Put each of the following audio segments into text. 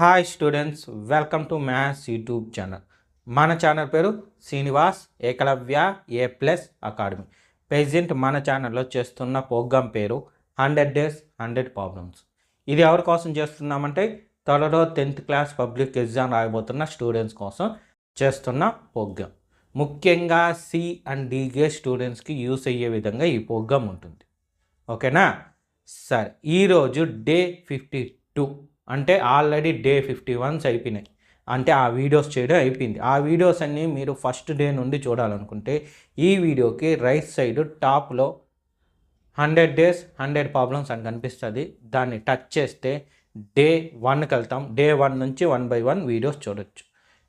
Hi students, welcome to maths YouTube channel. మన channel పేరు Srinivas Ekalavya A+ academy. Present మన ఛానల్లో చేస్తున్న ప్రోగ్రామ్ పేరు 100 Days 100 Problems. ఇది ఎవరి కోసం చేస్తున్నామంటే త్వరలో 10th క్లాస్ పబ్లిక్ ఎగ్జామ్ రాయబోతున్న స్టూడెంట్స్ కోసం చేస్తున్న ప్రోగ్రామ్. ముఖ్యంగా C అండ్ D గ్రేడ్ స్టూడెంట్స్కి యూస్ అయ్యే విధంగా ఈ ప్రోగ్రామ్ ఉంటుంది. ఓకేనా? సరే, ఈరోజు డే 52 అంటే ఆల్రెడీ డే 51 అయిపోయినాయి. అంటే ఆ వీడియోస్ చేయడం అయిపోయింది. ఆ వీడియోస్ అన్నీ మీరు ఫస్ట్ డే నుండి చూడాలనుకుంటే ఈ వీడియోకి రైట్ సైడ్ టాప్లో 100 Days 100 Problems అని కనిపిస్తుంది. దాన్ని టచ్ చేస్తే డే 1కి వెళ్తాం. డే 1 నుంచి 1 by 1 వీడియోస్ చూడొచ్చు.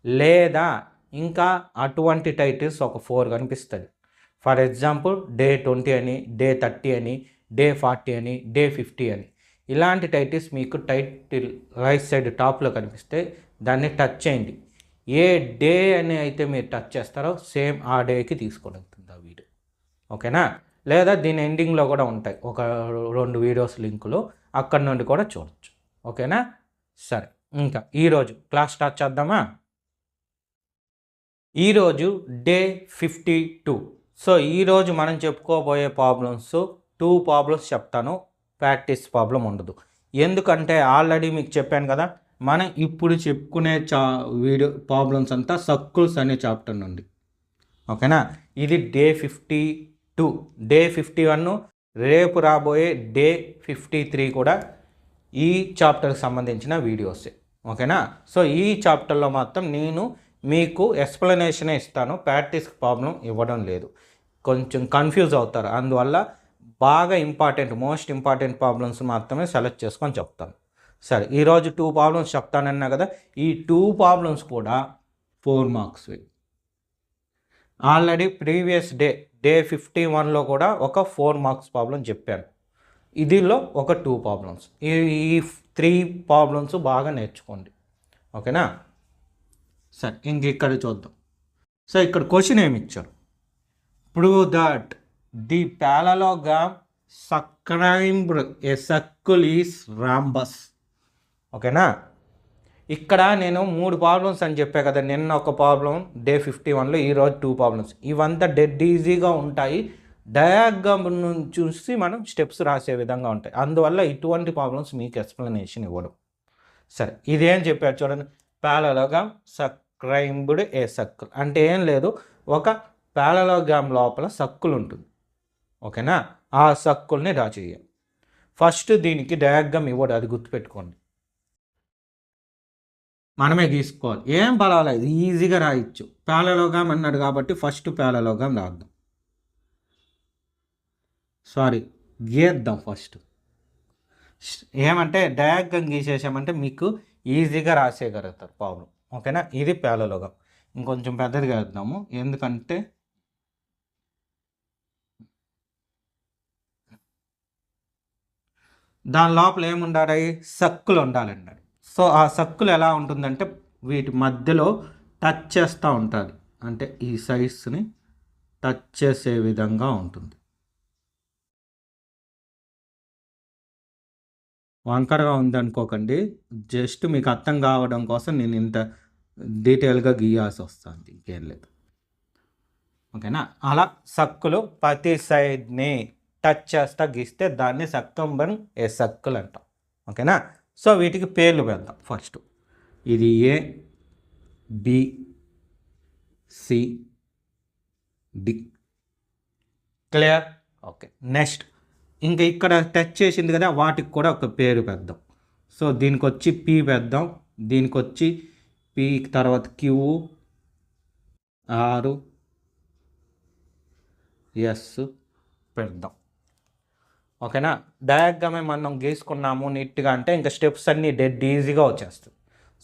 లేదా ఇంకా అటువంటి టైటిల్స్ ఒక 4 కనిపిస్తుంది. ఫర్ ఎగ్జాంపుల్ డే 20 అని, డే 30 అని, డే 40 అని, డే 50 అని. ఇలాంటి టైటిల్స్ మీకు టైటిల్ రైట్ సైడ్ టాప్లో కనిపిస్తే దాన్ని టచ్ చేయండి. ఏ డే అని అయితే మీరు టచ్ చేస్తారో సేమ్ ఆ డేకి తీసుకోగలుగుతుంది ఆ వీడియో. ఓకేనా? లేదా దీని ఎండింగ్లో కూడా ఉంటాయి ఒక 2 వీడియోస్ లింకులు, అక్కడ నుండి కూడా చూడొచ్చు. ఓకేనా? సరే, ఇంకా ఈరోజు క్లాస్ స్టార్ట్ చేద్దామా? ఈరోజు డే 52. సో ఈరోజు మనం చెప్పుకోబోయే ప్రాబ్లమ్స్ 2 ప్రాబ్లమ్స్ చెప్తాను. ప్రాక్టీస్ ప్రాబ్లం ఉండదు. ఎందుకంటే ఆల్రెడీ మీకు చెప్పాను కదా, మనం ఇప్పుడు చెప్పుకునే వీడియో ప్రాబ్లమ్స్ అంతా సర్కిల్స్ అనే చాప్టర్ నుండి. ఓకేనా? ఇది డే 52. డే 51 రేపు రాబోయే డే 53 కూడా ఈ చాప్టర్కి సంబంధించిన వీడియోసే. ఓకేనా? సో ఈ చాప్టర్లో మాత్రం నేను మీకు ఎక్స్ప్లెనేషనే ఇస్తాను, ప్రాక్టీస్ ప్రాబ్లం ఇవ్వడం లేదు. కొంచెం కన్ఫ్యూజ్ అవుతారు. అందువల్ల బాగా మోస్ట్ ఇంపార్టెంట్ ప్రాబ్లమ్స్ మాత్రమే సెలెక్ట్ చేసుకొని చెప్తాను. సరే, ఈరోజు 2 ప్రాబ్లమ్స్ చెప్తానన్నా కదా, ఈ 2 ప్రాబ్లమ్స్ కూడా 4 మార్క్స్వి. ఆల్రెడీ ప్రీవియస్ డే 51లో కూడా ఒక 4 మార్క్స్ ప్రాబ్లం చెప్పాను. ఇదిలో ఒక 2 ప్రాబ్లమ్స్. ఈ 3 ప్రాబ్లమ్స్ బాగా నేర్చుకోండి. ఓకేనా? సరే, ఇంక ఇక్కడ చూద్దాం. సో ఇక్కడ క్వశ్చన్ ఏమి ఇచ్చారు? Prove that the parallelogram circumscribed a circle is rhombus. ఓకేనా? ఇక్కడ నేను 3 ప్రాబ్లమ్స్ అని చెప్పా కదా. నిన్న ఒక ప్రాబ్లం డే 51లో, ఈరోజు 2 ప్రాబ్లమ్స్. ఇవంతా డెడ్ ఈజీగా ఉంటాయి. డయాగ్రామ్ నుంచి చూసి మనం స్టెప్స్ రాసే విధంగా ఉంటాయి. అందువల్ల ఇటువంటి ప్రాబ్లమ్స్ మీకు ఎక్స్ప్లెనేషన్ ఇవ్వడం. సరే, ఇదేం చెప్పారు చూడండి. parallelogram circumscribed a circle అంటే ఏం లేదు, ఒక parallelogram లోపల సర్కిల్ ఉంటుంది. ఓకేనా? ఆ సర్కిల్ని డ్రా చేయాలి. ఫస్ట్ దీనికి డయాగ్రామ్ ఇవ్వడు, అది గుర్తుపెట్టుకోండి. మనమే గీసుకోవాలి, ఏం పర్వాలేదు, ఈజీగా రాయొచ్చు. parallelogram అన్నాడు కాబట్టి ఫస్ట్ parallelogram రాద్దాం. గీద్దాం ఫస్ట్. ఏమంటే డయాగ్రామ్ గీసేసామంటే మీకు ఈజీగా రాసేయగలుగుతారు ప్రాబ్లం. ఓకేనా? ఇది parallelogram. ఇంకొంచెం పెద్దదిగా వేద్దాము, ఎందుకంటే దాని లోపల ఏముండాలి? సర్కిల్ ఉండాలండి. సో ఆ సర్కిల్ ఎలా ఉంటుందంటే వీటి మధ్యలో టచ్ చేస్తూ ఉంటుంది. అంటే ఈ సైడ్స్ని టచ్ చేసే విధంగా ఉంటుంది. వంకరగా ఉందనుకోకండి, జస్ట్ మీకు అర్థం కావడం కోసం నేను ఇంత డీటెయిల్గా గీయాల్సి వస్తుంది, ఇంకేం లేదు. ఓకేనా? అలా సర్కిల్ ప్రతి సైడ్ని టచ్ చేస్తా గీస్తే దాన్ని సర్కంబన్ ఏ సర్కిల్ అంటాం. ఓకేనా? సో వీటికి పేర్లు పెడదాం. ఫస్ట్ ఇది A, B, C, D. Clear? Okay. Next ఇంకా ఇక్కడ టచ్ చేసింది కదా, వాటికి కూడా ఒక పేరు పెడదాం. సో దీనికి వచ్చి P పెడదాం, దీనికి వచ్చి P తర్వాత Q, R, S పెడదాం. ఓకేనా? డయాగ్రామే మనం గీసుకున్నాము నీట్గా అంటే ఇంకా స్టెప్స్ అన్నీ డెడ్ ఈజీగా వచ్చేస్తుంది.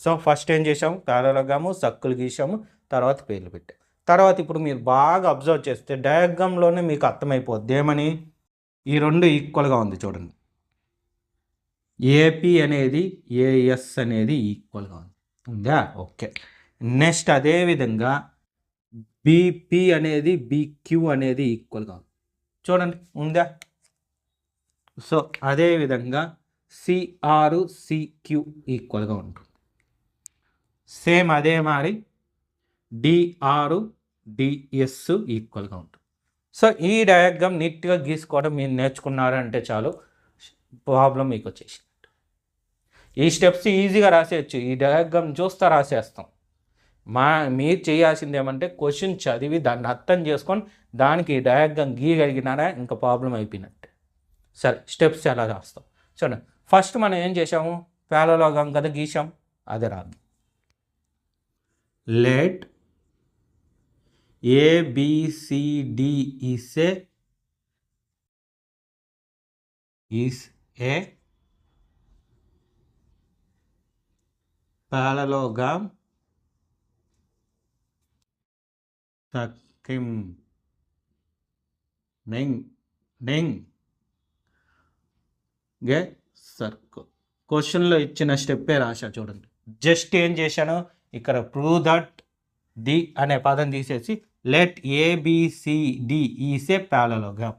సో ఫస్ట్ ఏం చేసాము? parallelogram సర్కిల్ గీసాము, తర్వాత పేర్లు పెట్టాము. తర్వాత ఇప్పుడు మీరు బాగా అబ్జర్వ్ చేస్తే డయాగ్రామ్లోనే మీకు అర్థమైపోద్ది ఏమని, ఈ 2 ఈక్వల్గా ఉంది చూడండి. AP అనేది AS అనేది ఈక్వల్గా ఉందా? ఓకే. నెక్స్ట్ అదేవిధంగా BP అనేది BQ అనేది ఈక్వల్గా ఉంది చూడండి, ఉందా? సో అదేవిధంగా CR CQ ఈక్వల్గా ఉంటుంది. సేమ్ అదే మరి డిఆర్ డిఎస్ ఈక్వల్గా ఉంటుంది. సో ఈ డయాగ్రామ్ నీట్గా గీసుకోవడం మీరు నేర్చుకున్నారంటే చాలు, ప్రాబ్లం మీకు వచ్చేసింది. ఈ స్టెప్స్ ఈజీగా రాసేయచ్చు, ఈ డయాగ్రామ్ చూస్తా రాసేస్తాం. మీరు చేయాల్సింది ఏమంటే క్వశ్చన్ చదివి దాన్ని అర్థం చేసుకొని దానికి డయాగ్రామ్ గీయగలిగినారా ఇంకా ప్రాబ్లం అయిపోయినట్టే. సరే, స్టెప్స్ ఎలా రాస్తాం చూడండి. ఫస్ట్ మనం ఏం చేసాము, ప్యారలోగం కదా గీసాం, అదే రాద్దాం. Let ABCD is a parallelogram circle. క్వశ్చన్లో ఇచ్చిన స్టెప్పే రాశా చూడండి. జస్ట్ ఏం చేశాను, ఇక్కడ ప్రూవ్ దట్ ది అనే పదం తీసేసి let ABCD is a parallelogram.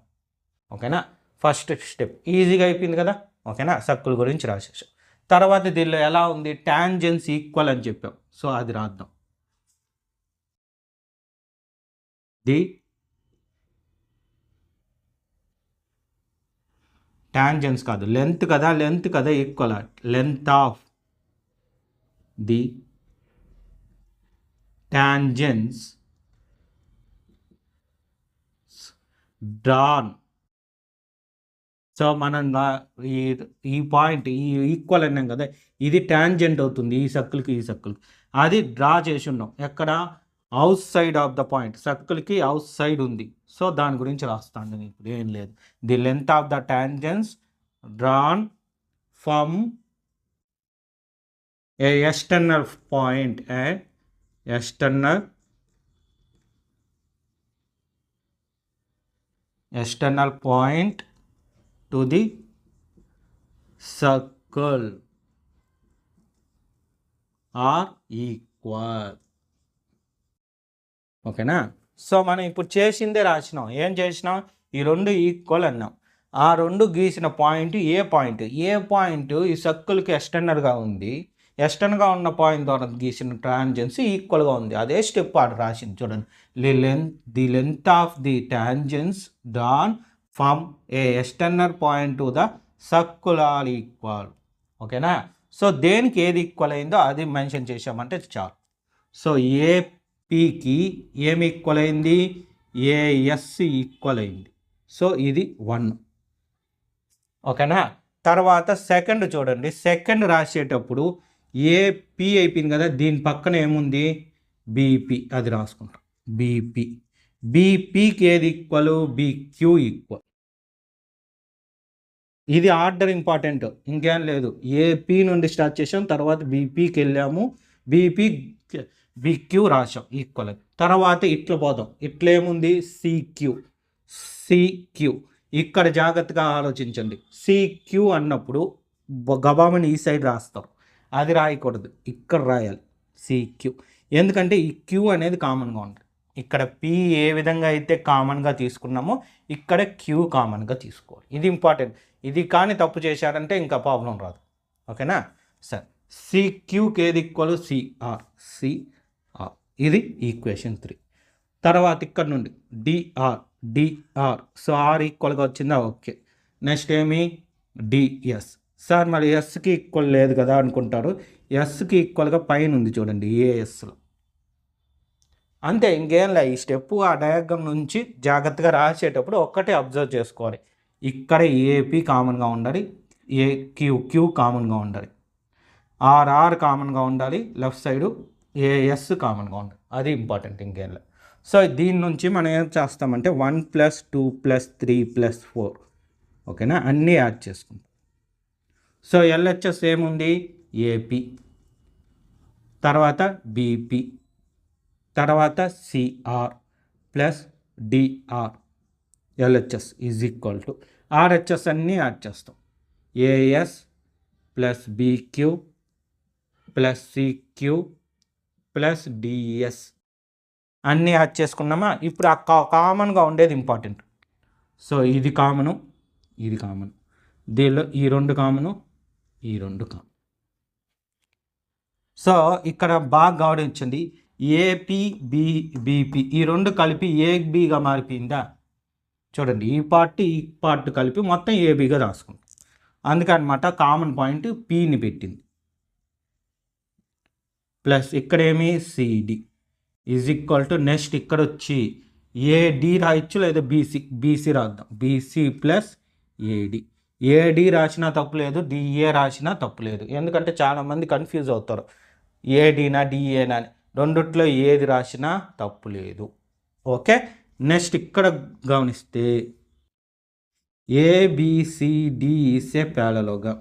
ఓకేనా, ఫస్ట్ స్టెప్ ఈజీగా అయిపోయింది కదా. ఓకేనా, సర్కిల్ గురించి రాసేసాం. తర్వాత దీనిలో ఎలా ఉంది, టాంజెన్స్ ఈక్వల్ అని చెప్పాం. సో అది రాద్దాం. ది టాంజెన్స్ కాదు, లెంత్ కదా, లెంత్ కదా equal, length of the tangents drawn. So మనం ఈ పాయింట్ ఈ ఈక్వల్ అన్నాం కదా, ఇది టాంజెంట్ అవుతుంది ఈ సర్కిల్కి ఈ సర్కిల్కి. అది డ్రా చేసి ఉన్నాం ఎక్కడ, outside of the point, సర్కిల్కి అవుట్ సైడ్ ఉంది. సో దాని గురించి రాస్తాను నేను ఇప్పుడు, ఏం లేదు. The length of the tangents drawn from a external point, external point to the circle are equal. ఓకేనా, సో మనం ఇప్పుడు చేసిందే రాసినాం. ఏం చేసినాం, ఈ రెండు ఈక్వల్ అన్నాం. ఆ రెండు గీసిన పాయింట్ ఏ పాయింట్ ఈ సర్కిల్కి ఎక్స్టర్నల్గా ఉంది. ఎక్స్టర్నల్గా ఉన్న పాయింట్ ద్వారా గీసిన టాంజెన్స్ ఈక్వల్గా ఉంది. అదే స్టెప్ ఆడ రాసింది చూడండి. The length of the tangents drawn from a external point to the circle are equal. ఓకేనా, సో దేనికి ఏది ఈక్వల్ అయిందో అది మెన్షన్ చేసామంటే చాలు. సో ఏపీకి ఏమి ఈక్వల్ అయింది, ఏఎస్ ఈక్వల్ అయింది. సో ఇది 1. ఓకేనా, తర్వాత సెకండ్ చూడండి. సెకండ్ రాసేటప్పుడు ఏపీ అయిపోయింది కదా, దీని పక్కన ఏముంది బీపీ, అది రాసుకుంటాం. బీపీకి ఏది ఈక్వల్, బీక్యూ ఈక్వల్. ఇది ఆర్డర్ ఇంపార్టెంట్, ఇంకేం లేదు. ఏపీ నుండి స్టార్ట్ చేసాం, తర్వాత బీపీకి వెళ్ళాము, బీక్యూ రాసాం ఈక్వల్. తర్వాత ఇట్లా పోదాం, ఇట్లేముంది సిక్యూ. ఇక్కడ జాగ్రత్తగా ఆలోచించండి. సిక్యూ అన్నప్పుడు గబామని ఈ సైడ్ రాస్తారు, అది రాయకూడదు, ఇక్కడ రాయాలి సిక్యూ. ఎందుకంటే ఈ క్యూ అనేది కామన్గా ఉంటుంది. ఇక్కడ పి ఏ విధంగా అయితే కామన్గా తీసుకున్నామో ఇక్కడ క్యూ కామన్గా తీసుకోవాలి. ఇది ఇంపార్టెంట్. ఇది కానీ తప్పు చేశారంటే ఇంకా ప్రాబ్లం రాదు. ఓకేనా, సరే. సిక్యూకి ఏది ఈక్వల్, సిఆర్. ఇది ఈక్వేషన్ 3. తర్వాత ఇక్కడ నుండి డిఆర్. సో ఆర్ ఈక్వల్గా వచ్చిందా, ఓకే. నెక్స్ట్ ఏమి డిఎస్. సార్ మరి ఎస్కి ఈక్వల్ లేదు కదా అనుకుంటారు. ఎస్కి ఈక్వల్గా పైన ఉంది చూడండి, ఏఎస్లో. అంతే, ఇంకేం లే. ఈ స్టెప్ ఆ డయాగ్రామ్ నుంచి జాగ్రత్తగా రాసేటప్పుడు ఒక్కటే అబ్జర్వ్ చేసుకోవాలి. ఇక్కడ ఏపీ కామన్గా ఉండాలి, క్యూ కామన్గా ఉండాలి, ఆర్ఆర్ కామన్గా ఉండాలి, లెఫ్ట్ సైడు ఏఎస్ కామన్గా ఉండాలి. అది ఇంపార్టెంట్, ఇంకేం లే. సో దీని నుంచి మనం ఏం చేస్తామంటే 1 + 2 + 3 + 4. ఓకేనా, అన్నీ యాడ్ చేసుకుంటాం. సో ఎల్హెచ్ఎస్ ఏముంది, ఏపీ, తర్వాత బీపీ, తర్వాత CR plus DR. LHS is equal to RHS అన్నీ యాడ్ చేస్తాం. AS plus BQ plus CQ plus DS అన్నీ యాడ్ చేసుకున్నామా. ఇప్పుడు ఆ కామన్గా ఉండేది ఇంపార్టెంట్. సో ఇది కామను, ఇది కామన్, దీనిలో ఈ రెండు కామను, ఈ రెండు కామన్. సో ఇక్కడ బాగా గమనించండి, ఏపీ బీపీ ఈ రెండు కలిపి ఏబీగా మారిపోయిందా. చూడండి, ఈ పార్ట్ కలిపి మొత్తం ఏబీగా రాసుకుంటాం. అందుకనమాట కామన్ పాయింట్ పీని పెట్టింది. ప్లస్ ఇక్కడేమి CD is equal to next ఇక్కడ వచ్చి ఏడి రాయొచ్చు లేదా బీసీ రాద్దాం. BC plus AD. ఏడి రాసినా తప్పు లేదు, డిఏ రాసినా తప్పు లేదు. ఎందుకంటే చాలామంది కన్ఫ్యూజ్ అవుతారు, ఏడీనా డిఏనా అని. రెండిట్లో ఏది రాసినా తప్పు లేదు. ఓకే, నెక్స్ట్ ఇక్కడ గమనిస్తే ఏబిసిడి ఈసే ప్యారలోగ్రామ్.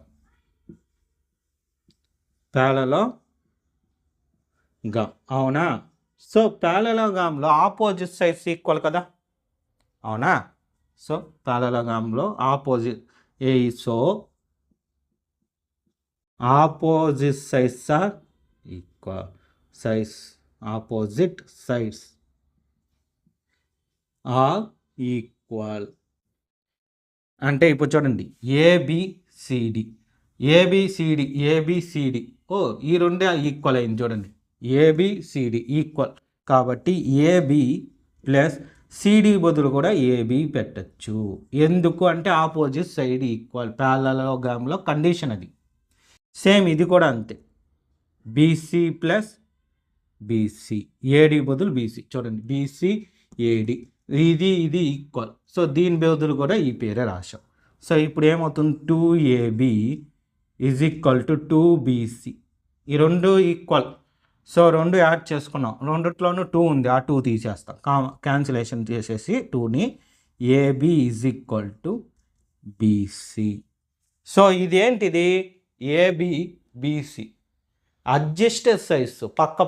అవునా. సో ప్యారలోగ్రామ్లో ఆపోజిట్ సైడ్స్ ఈక్వల్ కదా, అవునా. సో ప్యారలోగ్రామ్లో opposite opposite sides are equal. Opposite sides are equal అంటే ఇప్పుడు చూడండి, ఏబిసిడి ఓ ఈ రెండే ఈక్వల్ అయింది. చూడండి, ఏబిసిడి ఈక్వల్ కాబట్టి ఏబి ప్లస్ సిడి బదులు కూడా ఏబి పెట్టచ్చు. ఎందుకు అంటే ఆపోజిట్ సైడ్ ఈక్వల్, ప్యారలోగ్రామ్లో కండిషన్ అది. సేమ్ ఇది కూడా అంతే, బీసీ ప్లస్ బీసీ, ఏడి బదులు బీసీ. చూడండి, బీసీ ఏడి, ఇది ఈక్వల్. సో దీని బదులు కూడా ఈ పేరే రాశాం. సో ఇప్పుడు ఏమవుతుంది, 2AB is equal to 2BC. ఈ రెండు ఈక్వల్. సో రెండు యాడ్ చేసుకున్నాం, రెండిట్లోనూ 2 ఉంది, ఆ 2 తీసేస్తాం, క్యాన్సిలేషన్ చేసేసి 2ని AB is equal to BC. So ఇదేంటిది, ఏబిబిసి అడ్జస్టెడ్ సైజ్,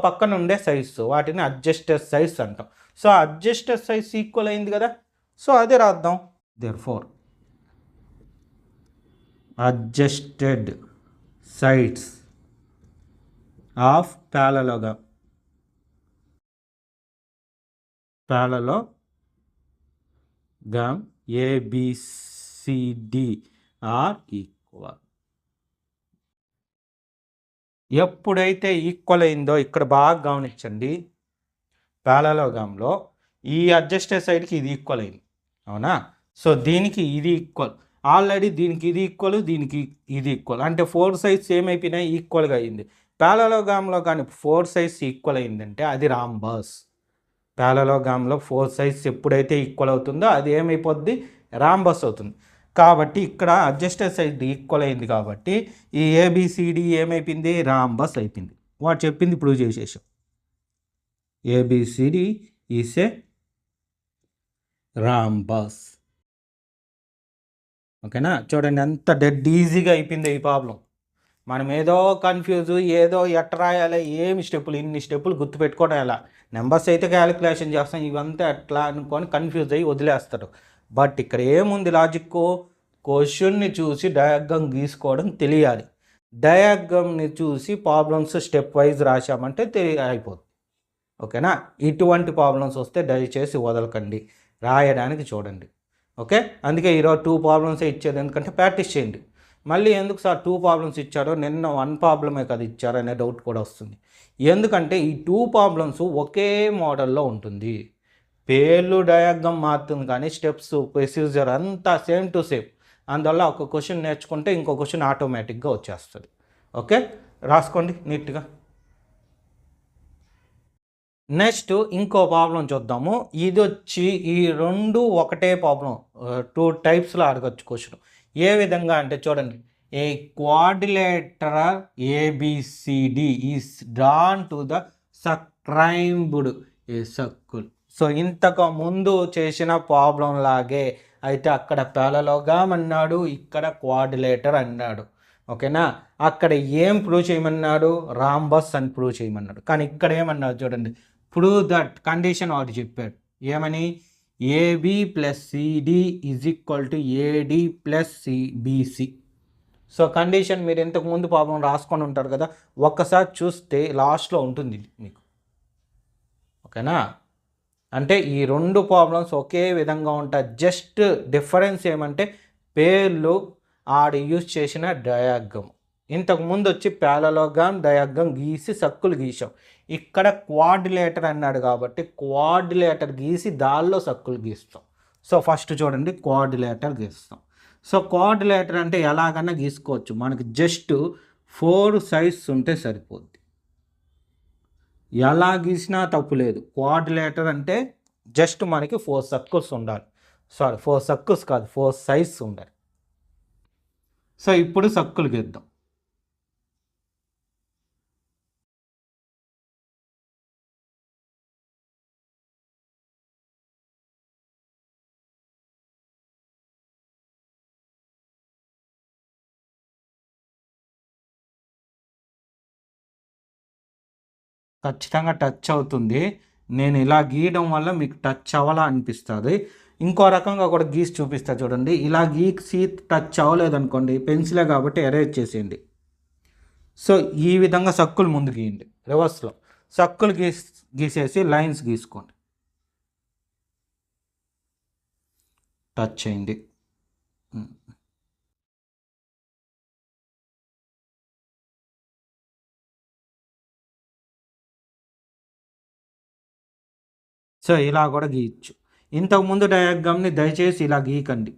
పక్కన ఉండే సైజు, వాటిని అడ్జస్టెడ్ సైజ్ అంటాం. సో అడ్జస్టెడ్ సైజ్ ఈక్వల్ అయింది కదా, సో అదే రాద్దాం. Therefore adjacent sides of parallelogram ABCD are equal. ఎప్పుడైతే ఈక్వల్ అయిందో ఇక్కడ బాగా గమనించండి, ప్యారలోగ్రామ్లో ఈ అడ్జస్టెడ్ సైడ్కి ఇది ఈక్వల్ అయింది, అవునా. సో దీనికి ఇది ఈక్వల్, ఆల్రెడీ దీనికి ఇది ఈక్వల్, దీనికి ఇది ఈక్వల్, అంటే 4 సైడ్స్ ఏమైపోయినాయి, ఈక్వల్గా అయింది. ప్యారలోగ్రామ్లో కానీ 4 సైడ్స్ ఈక్వల్ అయిందంటే అది రాంబస్. ప్యారలోగ్రామ్లో 4 సైడ్స్ ఎప్పుడైతే ఈక్వల్ అవుతుందో అది ఏమైపోద్ది, రాంబస్ అవుతుంది. కాబట్టి ఇక్కడ అడ్జస్టెడ్ సైడ్ ఈక్వల్ అయింది కాబట్టి ఈ ఏబిసిడి ఏమైపోయింది, రాంబస్ అయిపోయింది. వాడు చెప్పింది ప్రూవ్ చేసేసాం, ఏబిసిడి ఈస్ ఏ రాంబస్. ఓకేనా. చూడండి ఎంత డెడ్ ఈజీగా అయిపోయింది ఈ ప్రాబ్లం. మనం ఏదో కన్ఫ్యూజ్, ఏదో ఎట్ట రాయాలి, ఇన్ని స్టెప్పులు గుర్తుపెట్టుకోవడం ఎలా, నెంబర్స్ అయితే క్యాలిక్యులేషన్ చేస్తాం, ఇవంతా ఎట్లా అనుకొని కన్ఫ్యూజ్ అయ్యి వదిలేస్తాడు. బట్ ఇక్కడ ఏముంది లాజిక్, క్వశ్చన్ని చూసి డయాగ్రామ్ గీసుకోవడం తెలియాలి. డయాగ్రామ్ని చూసి ప్రాబ్లమ్స్ స్టెప్ వైజ్ రాశామంటే అయిపోతుంది. ఓకేనా. ఇటువంటి ప్రాబ్లమ్స్ వస్తే దయచేసి వదలకండి, రాయడానికి చూడండి. ఓకే, అందుకే ఈరోజు 2 ప్రాబ్లమ్స్ ఇచ్చేది, ఎందుకంటే ప్రాక్టీస్ చేయండి. మళ్ళీ ఎందుకు సార్ 2 ప్రాబ్లమ్స్ ఇచ్చారో, నిన్న 1 ప్రాబ్లమే కదా ఇచ్చారు అనే డౌట్ కూడా వస్తుంది. ఎందుకంటే ఈ 2 ప్రాబ్లమ్స్ ఒకే మోడల్లో ఉంటుంది, పేర్లు డయాగ్రామ్ మారుతుంది కానీ స్టెప్స్ ప్రొసీజర్ అంతా సేమ్ టు సేమ్. అందువల్ల ఒక క్వశ్చన్ నేర్చుకుంటే ఇంకో క్వశ్చన్ ఆటోమేటిక్గా వచ్చేస్తుంది. ఓకే, రాసుకోండి నీట్గా. నెక్స్ట్ ఇంకో ప్రాబ్లం చూద్దాము. ఇది వచ్చి ఈ రెండు ఒకటే ప్రాబ్లం, 2 టైప్స్లో అడగచ్చు క్వశ్చన్. ఏ విధంగా అంటే చూడండి, a quadrilateral ABCD is drawn to the సక్రైంబ్డ్ ఏ సర్కిల్. సో ఇంతకు ముందు చేసిన ప్రాబ్లం లాగే అయితే అక్కడ ప్యారలోగ్రామ్ అన్నాడు, ఇక్కడ క్వాడ్రిలేటర్ అన్నాడు. ఓకేనా. అక్కడ ఏం ప్రూవ్ చేయమన్నాడు, రాంబస్ అని ప్రూవ్ చేయమన్నాడు. కానీ ఇక్కడ ఏమన్నాడు చూడండి, ప్రూవ్ దట్ కండిషన్ వాడు చెప్పాడు. ఏమని, AB plus CD is equal to AD plus CBC. So condition మీరు ఇంతకు ముందు ప్రాబ్లం రాసుకొని ఉంటారు కదా, ఒక్కసారి చూస్తే లాస్ట్లో ఉంటుంది మీకు. ఓకేనా. అంటే ఈ 2 ప్రాబ్లమ్స్ ఒకే విధంగా ఉంటాయి, జస్ట్ డిఫరెన్స్ ఏమంటే పేర్లు ఆడ యూజ్ చేసిన డయాగ్రామ్. ఇంతకుముందు వచ్చి ప్యారలోగ్రామ్ డయాగ్రామ్ గీసి సర్కిల్ గీసాం. ఇక్కడ క్వాడ్రిలేటర్ అన్నాడు కాబట్టి క్వాడ్రిలేటర్ గీసి దానిలో సర్కిల్ గీస్తాం. సో ఫస్ట్ చూడండి క్వాడ్రిలేటర్ గీస్తాం. సో క్వాడ్రిలేటర్ అంటే ఎలాగన్నా గీసుకోవచ్చు, మనకి జస్ట్ 4 సైడ్స్ ఉంటే సరిపోద్ది. ఎలా గీసినా తప్పు లేదు. క్వాడ్రిలేటర్ అంటే జస్ట్ మనకి 4 సర్కిల్స్ ఉండాలి. 4 సర్కిల్స్ కాదు, 4 సైడ్స్ ఉండాలి. సో ఇప్పుడు సర్కిల్ గీద్దాం. ఖచ్చితంగా టచ్ అవుతుంది. నేను ఇలా గీయడం వల్ల మీకు టచ్ అవ్వాలా అనిపిస్తుంది. ఇంకో రకంగా కూడా గీసి చూపిస్తా చూడండి. ఇలా గీసి టచ్ అవ్వలేదనుకోండి, పెన్సిలే కాబట్టి ఎరేజ్ చేసేయండి. సో ఈ విధంగా సర్కిల్ ముందు గీయండి. రివర్స్లో సర్కిల్ గీసేసి లైన్స్ గీసుకోండి. టచ్ చేయండి. సో ఇలా కూడా గీయచ్చు. ఇంతకుముందు డయాగ్రామ్ని దయచేసి ఇలా గీయకండి.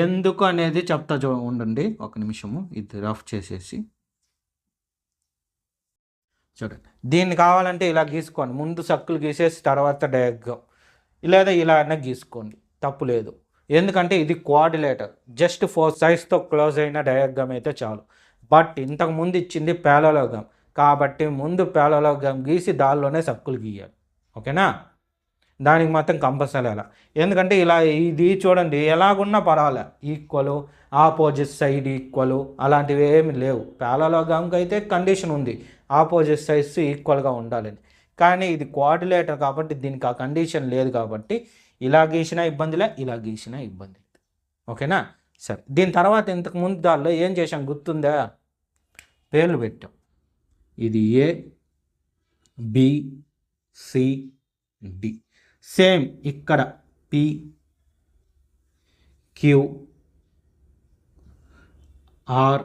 ఎందుకు అనేది చెప్తా ఉండండి, ఒక నిమిషము. ఇది రఫ్ చేసేసి చూడండి. దీన్ని కావాలంటే ఇలా గీసుకోండి. ముందు సర్కిల్ గీసేసి తర్వాత డయాగ్రామ్, లేదా ఇలా అన్న గీసుకోండి, తప్పు లేదు. ఎందుకంటే ఇది కోఆర్డినేటర్. జస్ట్ 4 సైడ్స్తో క్లోజ్ అయిన డయాగ్రామ్ అయితే చాలు. బట్ ఇంతకు ముందు ఇచ్చింది ప్యారలోగ్రామ్ కాబట్టి ముందు ప్యారలోగ్రామ్ గీసి దానిలోనే సర్కిల్ గీయాలి. ఓకేనా? దానికి మాత్రం కంపల్సరీ అలా. ఎందుకంటే ఇలా ఇది చూడండి, ఎలాగున్నా పర్వాలే, ఈక్వల్, ఆపోజిట్ సైడ్ ఈక్వల్ అలాంటివి ఏమి లేవు. ప్యారలోగ్రామ్కి అయితే కండిషన్ ఉంది, ఆపోజిట్ సైడ్స్ ఈక్వల్గా ఉండాలని. కానీ ఇది కోఆర్డినేటర్ కాబట్టి దీనికి ఆ కండిషన్ లేదు కాబట్టి ఇలా గీసినా ఇబ్బందిలే, ఇలా గీసినా ఇబ్బంది లేదు. ఓకేనా? సరే, దీని తర్వాత ఇంతకు ముందు దానిలో ఏం చేసాం గుర్తుందా? పేర్లు పెట్టాం. ఇది ఏ, బి, సి, డి. సేమ్ ఇక్కడ పి, క్యూ, ఆర్,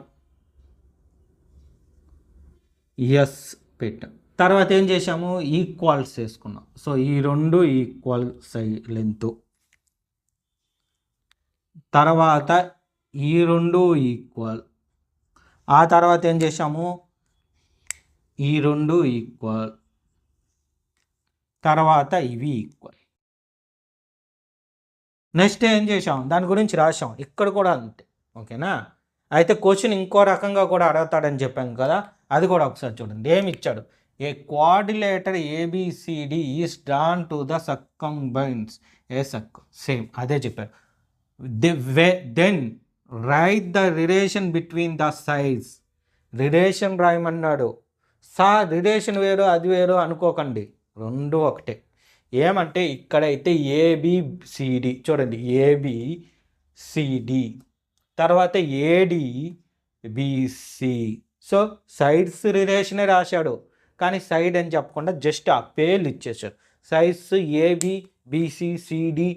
ఎస్ పెట్టాం. తర్వాత ఏం చేసాము? ఈక్వల్స్ వేసుకున్నాం. సో ఈ రెండు ఈక్వల్ లెంత్. తర్వాత ఈ రెండు ఈక్వల్. ఆ తర్వాత ఏం చేసాము? ఈ రెండు ఈక్వల్. తర్వాత ఇవి ఈక్వల్. నెక్స్ట్ ఏం చేసాం? దాని గురించి రాసాం. ఇక్కడ కూడా అంతే. ఓకేనా? అయితే క్వశ్చన్ ఇంకో రకంగా కూడా అడుగుతాడని చెప్పాం కదా, అది కూడా ఒకసారి చూడండి. ఏమి ఇచ్చాడు? A coordinator ABCD is drawn to the circumference a circle. Same అదే చెప్పారు. Then write the relation between the sides. Relation రాయమన్నాడు. రిలేషన్ వేరు అది వేరు అనుకోకండి, రెండు ఒకటే. ఏమంటే ఇక్కడైతే ఏబిసిడి చూడండి, ఏబిసిడి తర్వాత ఏడి బిసి. సో సైడ్స్ రిలేషనే రాశాడు, కానీ సైడ్ అని చెప్పకుండా జస్ట్ ఆ పేర్లు ఇచ్చేసాడు. Sides AB BC CD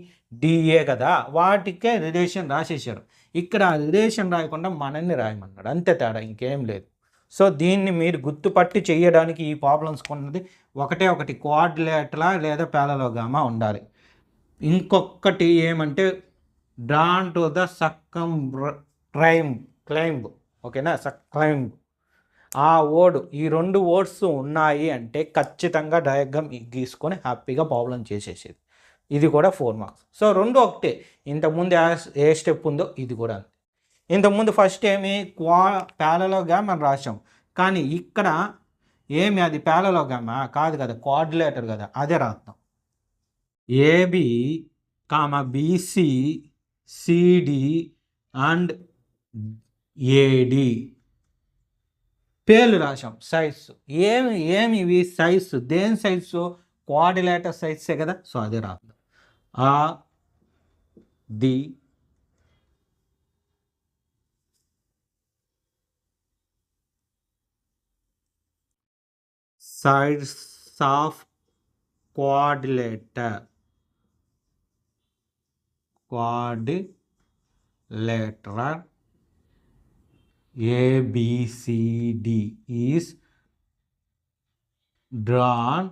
DA కదా, వాటికే రిలేషన్ రాసేసాడు. ఇక్కడ ఆ రిలేషన్ రాయకుండా మనల్ని రాయమన్నాడు, అంతే తేడా, ఇంకేం లేదు. సో దీన్ని మీరు గుర్తుపట్టి చేయడానికి ఈ ప్రాబ్లమ్స్ కొన్నది ఒకటే ఒకటి, కోఆర్డినేటరా లేదా ప్యారలోగ్రామా ఉండాలి. ఇంకొకటి ఏమంటే డ్రాన్ టు ద క్లైంబ్. ఓకేనా? క్లైంబ్ ఆ వర్డ్, ఈ రెండు వర్డ్స్ ఉన్నాయి అంటే ఖచ్చితంగా డయాగ్రామ్ గీసుకొని హ్యాపీగా ప్రాబ్లం చేసేసేది. ఇది కూడా 4 మార్క్స్. సో రెండు ఒకటే. ఇంతకుముందు ఏ స్టెప్ ఉందో ఇది కూడా అంతే. ఇంతకుముందు ఫస్ట్ ఏమి ప్యారలోగ్రామ్ అని రాసాం, కానీ ఇక్కడ ఏమి అది ప్యారలోగ్రామా కాదు కదా, కోఆర్డినేటర్ కదా, అదే రాద్దాం. AB BC CD and AD పేర్లు రాసాం. సైజ్ ఏమి ఇవి సైజ్, దేని సైజ్? కోఆర్డినేటర్ సైజే కదా, సో అదే రాద్దాం. The sides of quadrilateral ABCD is drawn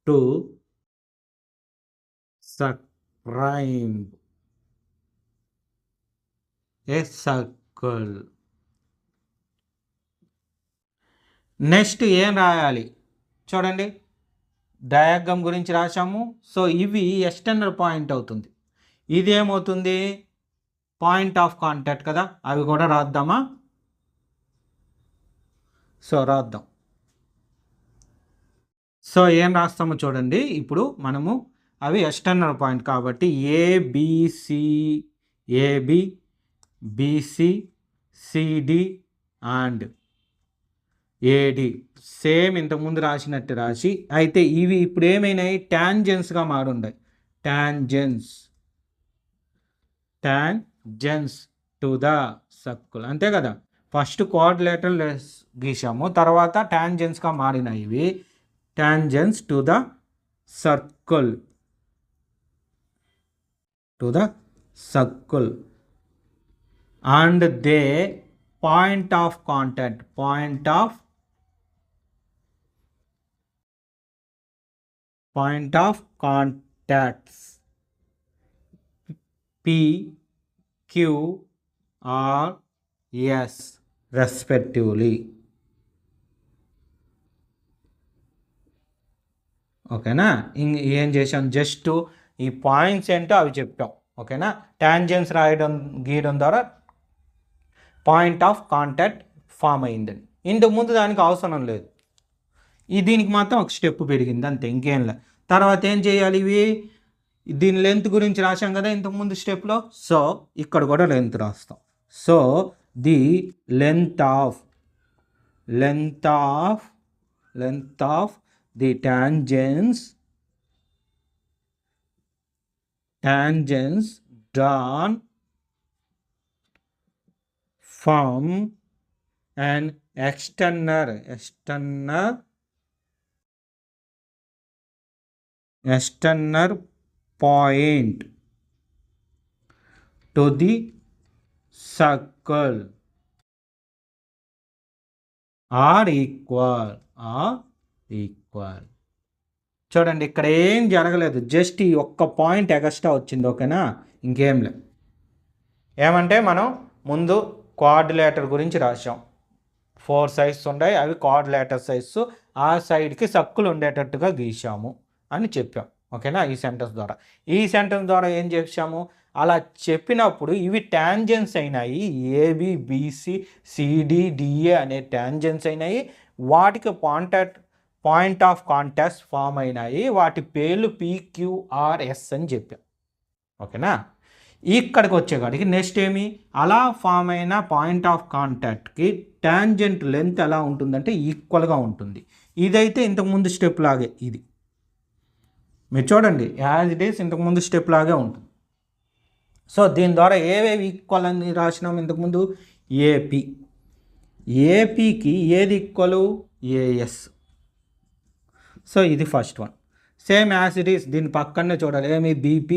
to circle a circle. Next ఏం రాయాలి చూడండి, డయాగ్రామ్ గురించి రాసాము. సో ఇవి ఎక్స్టర్నల్ పాయింట్ అవుతుంది, ఇది ఏమవుతుంది పాయింట్ ఆఫ్ కాంటాక్ట్ కదా, అవి కూడా రాద్దామా. సో రాద్దాం. సో ఏం రాస్తామో చూడండి, ఇప్పుడు మనము అవి ఎక్స్టర్నల్ పాయింట్ కాబట్టి AB BC CD and AD same ఇంతకుముందు రాసినట్టు రాసి, అయితే ఇవి ఇప్పుడు ఏమైనాయి ట్యాంజెన్స్గా మారుండాయి. ట్యాంజెన్స్ టు ద సర్కిల్, అంతే కదా. ఫస్ట్ కోఆర్డినేటర్ గీసాము, తర్వాత ట్యాంజెన్స్గా మారినాయి ఇవి. Tangents to the circle and they point of contacts PQRS respectively. ఓకేనా, ఏం చేసాం, జస్ట్ ఈ పాయింట్స్ ఏంటో అవి చెప్పాం. ఓకేనా, ట్యాంజెన్స్ గీయడం ద్వారా పాయింట్ ఆఫ్ కాంటాక్ట్ ఫామ్ అయిందని. ఇంతకుముందు దానికి అవసరం లేదు, దీనికి మాత్రం ఒక స్టెప్ పెరిగింది అంతే, ఇంకేం లేదు. తర్వాత ఏం చేయాలి, ఇవి దీని లెంత్ గురించి రాసాం కదా ఇంతకుముందు స్టెప్లో. సో ఇక్కడ కూడా లెంత్ రాస్తాం. So the length of the tangents drawn from an external point to the circle are equal. చూడండి, ఇక్కడ ఏం జరగలేదు, జస్ట్ ఈ ఒక్క పాయింట్ ఎక్స్ట్రా వచ్చింది. ఓకేనా, ఇంకేం లేదు. ఏమంటే మనం ముందు కోఆర్డినేటర్ గురించి రాసాం, 4 సైడ్స్ ఉన్నాయి, అవి కోఆర్డినేటర్ సైడ్స్, ఆ సైడ్కి సర్కిల్ ఉండేటట్టుగా గీసాము అని చెప్పాం. ఓకేనా, ఈ సెంటెన్స్ ద్వారా ఏం చేసాము, అలా చెప్పినప్పుడు ఇవి ట్యాంజెన్స్ అయినాయి. ABBC CDDA అనే ట్యాంజెన్స్ అయినాయి, వాటికి పాయింట్ ఆఫ్ కాంటాక్ట్స్ ఫామ్ అయినాయి, వాటి పేర్లు PQRS అని చెప్పాం. ఓకేనా, ఇక్కడికి వచ్చేకాడికి నెక్స్ట్ ఏమి, అలా ఫామ్ అయిన పాయింట్ ఆఫ్ కాంటాక్ట్కి ట్యాంజెంట్ లెంత్ ఎలా ఉంటుందంటే ఈక్వల్గా ఉంటుంది. ఇదైతే ఇంతకుముందు స్టెప్ లాగే, ఇది మీరు చూడండి యాజ్ ఇట్ ఈస్ ఇంతకుముందు స్టెప్ లాగే ఉంటుంది. సో దీని ద్వారా ఏవేవి ఈక్వల్ అని రాసినాం ఇంతకుముందు, ఏపీకి ఏది ఈక్వల్, AS. సో ఇది first one. Same as it is దీని పక్కనే చూడాలి, ఏమి BP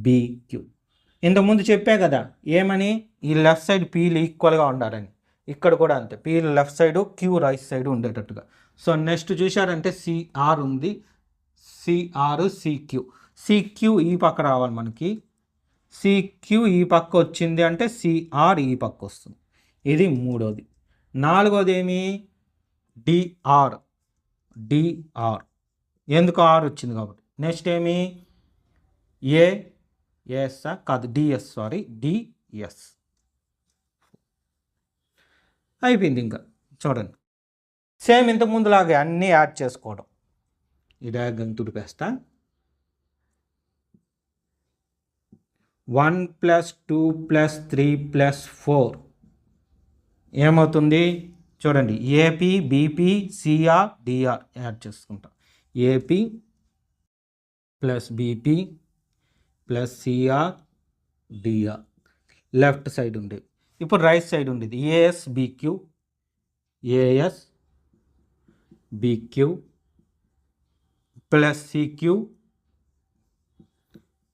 BQ. ఇంతకుముందు చెప్పే కదా ఏమని, ఈ లెఫ్ట్ సైడ్ పీలు ఈక్వల్గా ఉండాలని, ఇక్కడ కూడా అంతే, పీలు left side Q right side ఉండేటట్టుగా. సో నెక్స్ట్ చూశారంటే CR ఉంది, CQ ఈ పక్క రావాలి మనకి, CQ ఈ పక్క వచ్చింది అంటే CR ఈ పక్క వస్తుంది. ఇది మూడోది. నాలుగోది ఏమి, DR ఎందుకు R వచ్చింది కాబట్టి. నెక్స్ట్ ఏమి, DS అయిపోయింది. ఇంకా చూడండి సేమ్ ఇంతకుముందులాగే అన్నీ యాడ్ చేసుకోవడం. ఈ డయాగ్రామ్ తుడిపేస్తా. 1 + 2 + 3 + 4 ఏమవుతుంది చూడండి, AP BP CR DR add చేసుకుంటాం. AP + BP + CR DR left side ఉండేది. ఇప్పుడు రైట్ సైడ్ ఉండేది AS BQ + CQ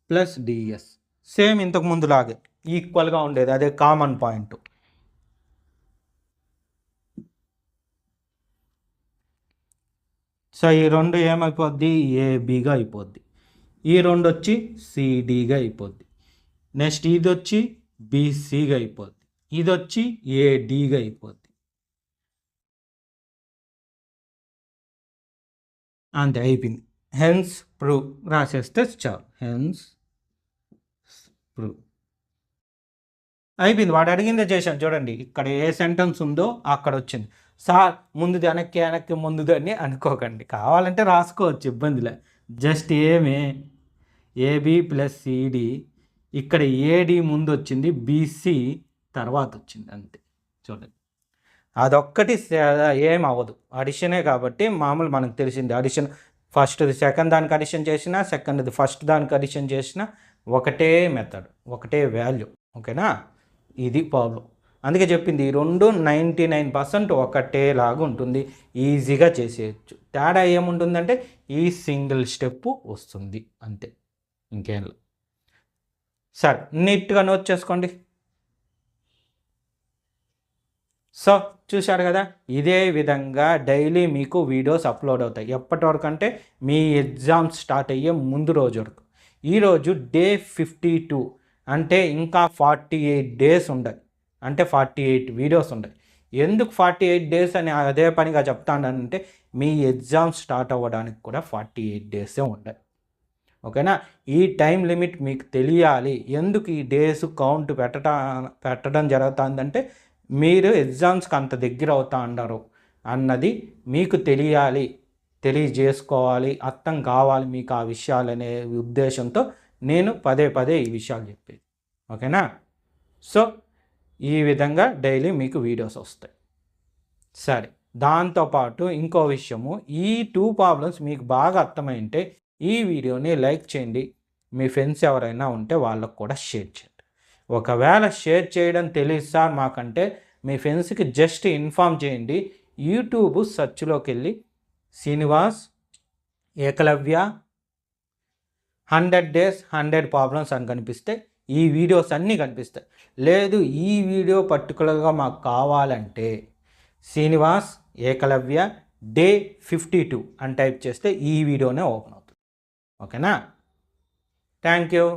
+ DS. Same ఇంతకు ముందులాగే ఈక్వల్గా ఉండేది, అదే కామన్ పాయింట్. సో ఈ రెండు ఏమైపోద్ది, ఏబిగా అయిపోద్ది. ఈ రెండు వచ్చి సిడిగా అయిపోద్ది. నెక్స్ట్ ఇది వచ్చి బీసీగా అయిపోద్ది. ఇది వచ్చి ఏడీగా అయిపోద్ది. అంతే అయిపోయింది. హెన్స్ ప్రూవ్ రాసేస్తే చాలు. హెన్స్ ప్రూవ్ అయిపోయింది. వాడు అడిగిందే చేశాను చూడండి. ఇక్కడ ఏ సెంటెన్స్ ఉందో అక్కడ వచ్చింది. సార్ ముందుది వెనక్కి వెనక్కి ముందుదని అనుకోకండి, కావాలంటే రాసుకోవచ్చు, ఇబ్బందిలే. జస్ట్ ఏమే ఏబి ప్లస్ సిడి, ఇక్కడ ఏడి ముందు వచ్చింది, బీసీ తర్వాత వచ్చింది, అంతే. చూడండి అదొక్కటి ఏం అవ్వదు, అడిషనే కాబట్టి మామూలు మనకు తెలిసింది. అడిషన్ ఫస్ట్ది సెకండ్ దానికి అడిషన్ చేసినా, సెకండ్ది ఫస్ట్ దానికి అడిషన్ చేసినా ఒకటే మెథడ్, ఒకటే వాల్యూ. ఓకేనా, ఇది ప్రాబ్లం. అందుకే చెప్పింది ఈ రెండు 99% ఒకటేలాగా ఉంటుంది, ఈజీగా చేసేయచ్చు. తేడా ఏముంటుందంటే ఈ సింగిల్ స్టెప్ వస్తుంది, అంతే, ఇంకేం లేదు. సరే నీట్గా నోట్ చేసుకోండి. సో చూశారు కదా, ఇదే విధంగా డైలీ మీకు వీడియోస్ అప్లోడ్ అవుతాయి. ఎప్పటి వరకు అంటే మీ ఎగ్జామ్స్ స్టార్ట్ అయ్యే ముందు రోజు వరకు. ఈరోజు డే 52 అంటే ఇంకా 48 డేస్ ఉన్నాయి, అంటే 48 వీడియోస్ ఉన్నాయి. ఎందుకు 48 డేస్ అని అదే పనిగా చెప్తానంటే మీ ఎగ్జామ్స్ స్టార్ట్ అవ్వడానికి కూడా 48 డేసే ఉన్నాయి. ఓకేనా, ఈ టైం లిమిట్ మీకు తెలియాలి. ఎందుకు ఈ డేస్ కౌంట్ పెట్టడం జరుగుతుందంటే మీరు ఎగ్జామ్స్కి అంత దగ్గర అవుతా అన్నారు అన్నది మీకు తెలియజేసుకోవాలి, అర్థం కావాలి మీకు ఆ విషయాలు అనే ఉద్దేశంతో నేను పదే పదే ఈ విషయాలు చెప్పేది. ఓకేనా, సో ఈ విధంగా డైలీ మీకు వీడియోస్ వస్తాయి. సరే, దాంతోపాటు ఇంకో విషయము, ఈ 2 ప్రాబ్లమ్స్ మీకు బాగా అర్థమైంటే ఈ వీడియోని లైక్ చేయండి. మీ ఫ్రెండ్స్ ఎవరైనా ఉంటే వాళ్ళకు కూడా షేర్ చేయండి. ఒకవేళ షేర్ చేయడం తెలియదు సార్ మాకంటే మీ ఫ్రెండ్స్కి జస్ట్ ఇన్ఫామ్ చేయండి. యూట్యూబ్ సెర్చ్లోకి వెళ్ళి శ్రీనివాస్ ఏకలవ్య 100 days 100 ప్రాబ్లమ్స్ అని కనిపిస్తే ఈ వీడియోస్ అన్నీ కనిపిస్తాయి. లేదు ఈ వీడియో పర్టికులర్గా మాకు కావాలంటే శ్రీనివాస్ ఏకలవ్య డే 52 అని టైప్ చేస్తే ఈ వీడియోనే ఓపెన్ అవుతుంది. ఓకేనా, థ్యాంక్ యూ.